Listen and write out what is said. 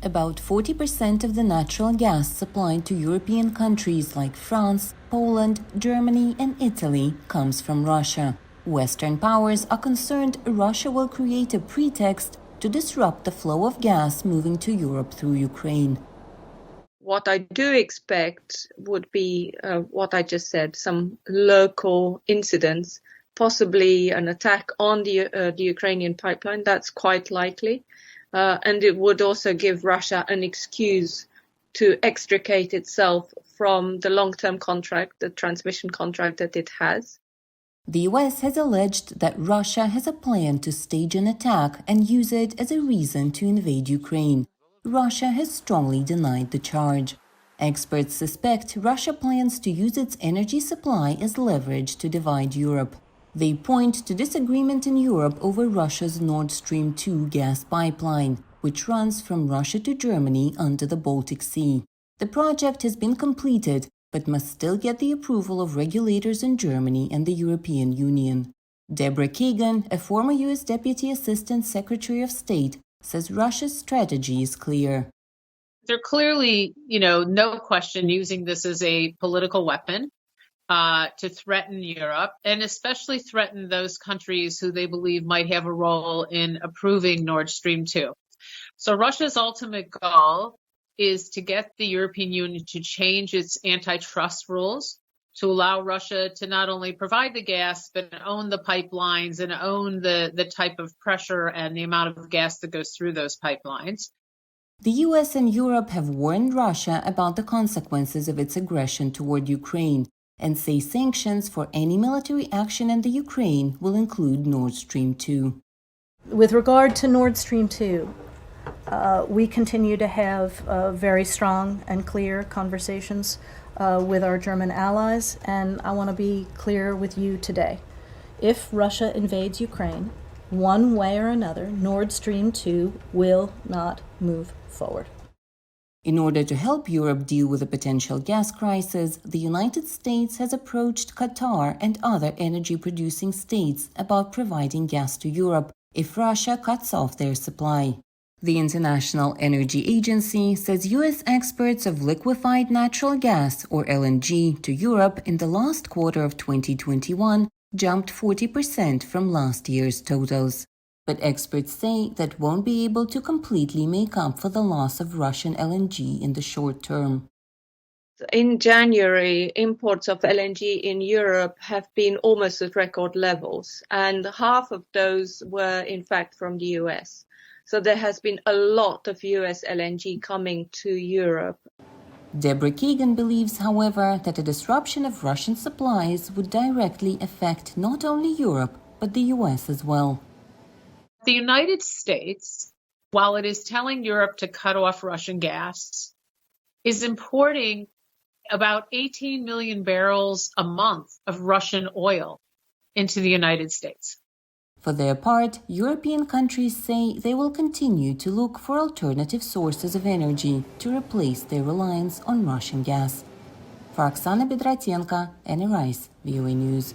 About 40% of the natural gas supplied to European countries like France, Poland, Germany, and Italy comes from Russia. Western powers are concerned Russia will create a pretext to disrupt the flow of gas moving to Europe through Ukraine. What I do expect would be what I just said, some local incidents, possibly an attack on the Ukrainian pipeline. That's quite likely. And it would also give Russia an excuse to extricate itself from the long-term contract, the transmission contract that it has. The US has alleged that Russia has a plan to stage an attack and use it as a reason to invade Ukraine. Russia has strongly denied the charge. Experts suspect Russia plans to use its energy supply as leverage to divide Europe. They point to disagreement in Europe over Russia's Nord Stream 2 gas pipeline, which runs from Russia to Germany under the Baltic Sea. The project has been completed, but must still get the approval of regulators in Germany and the European Union. Deborah Kagan, a former U.S. Deputy Assistant Secretary of State, says Russia's strategy is clear. They're clearly, no question using this as a political weapon to threaten Europe, and especially threaten those countries who they believe might have a role in approving Nord Stream 2. So Russia's ultimate goal is to get the European Union to change its antitrust rules to allow Russia to not only provide the gas, but own the pipelines and own the type of pressure and the amount of gas that goes through those pipelines. The US and Europe have warned Russia about the consequences of its aggression toward Ukraine and say sanctions for any military action in the Ukraine will include Nord Stream 2. With regard to Nord Stream 2, we continue to have very strong and clear conversations with our German allies, and I want to be clear with you today. If Russia invades Ukraine, one way or another, Nord Stream 2 will not move forward. In order to help Europe deal with a potential gas crisis, the United States has approached Qatar and other energy-producing states about providing gas to Europe if Russia cuts off their supply. The International Energy Agency says U.S. exports of liquefied natural gas, or LNG, to Europe in the last quarter of 2021 jumped 40% from last year's totals. But experts say that won't be able to completely make up for the loss of Russian LNG in the short term. In January, imports of LNG in Europe have been almost at record levels, and half of those were in fact from the US. So there has been a lot of US LNG coming to Europe. Deborah Kagan believes, however, that a disruption of Russian supplies would directly affect not only Europe, but the US as well. The United States, while it is telling Europe to cut off Russian gas, is importing about 18 million barrels a month of Russian oil into the United States. For their part, European countries say they will continue to look for alternative sources of energy to replace their reliance on Russian gas. For Oksana Bedratenko, narrates VOA News.